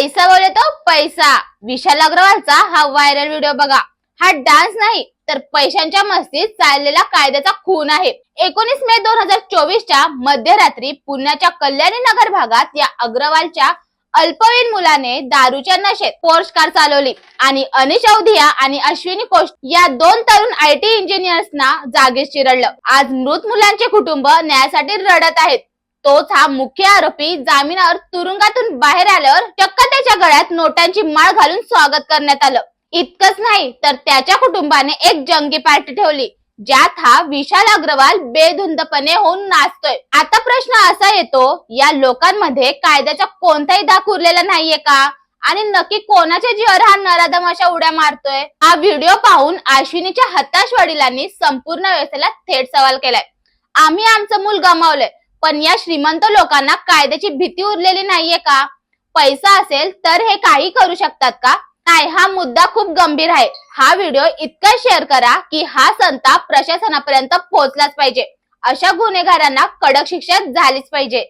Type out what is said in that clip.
पैसा बोले तो पैसा। विशाल अग्रवालचा हा व्हायरल व्हिडिओ बघा। हा डान्स नाही तर पैशांच्या मस्तीत चाललेला कायद्याचा खून आहे। 19 मे 2024च्या मध्यरात्री पुण्याच्या कल्याणी नगर भागात या अग्रवालच्या अल्पवयीन मुलाने दारूच्या नशेत पोर्श कार चालवली आणि अनिश अवधिया आणि अश्विनी कोश या दोन तरुण IT इंजिनियर्सना जागीच चिरडलं। आज मृत मुलांचे कुटुंब न्यायासाठी रडत आहेत। तोच हा मुख्य आरोपी जामिनावर तुरुंगातून बाहेर आल्यावर चक्क त्याच्या गळ्यात नोटांची माळ घालून स्वागत करण्यात आलं। इतकंच नाही तर त्याच्या कुटुंबाने एक जंगी पार्टी ठेवली ज्यात हा विशाल अग्रवाल बेधुंदपणे होऊन नाचतोय। आता प्रश्न असा येतो, या लोकांमध्ये कायद्याचा कोणताही दाग उरलेला नाहीये का? आणि नक्की कोणाच्या जीवावर हा नराधम अशा उड्या मारतोय? हा व्हिडिओ पाहून अश्विनीच्या हताश वडिलांनी संपूर्ण व्यवस्थेला थेट सवाल केलाय। आम्ही आमचं मूल गमावलंय, पण या श्रीमंत लोकांना कायद्याची भीती उरलेली नाहीये का? पैसा असेल तर हे काही करू शकतात का? नाही, हा मुद्दा खूप गंभीर आहे। हा व्हिडिओ इतका शेअर करा की हा संताप प्रशासनापर्यंत पोहोचलाच पाहिजे। अशा गुन्हेगारांना कडक शिक्षा झालीच पाहिजे।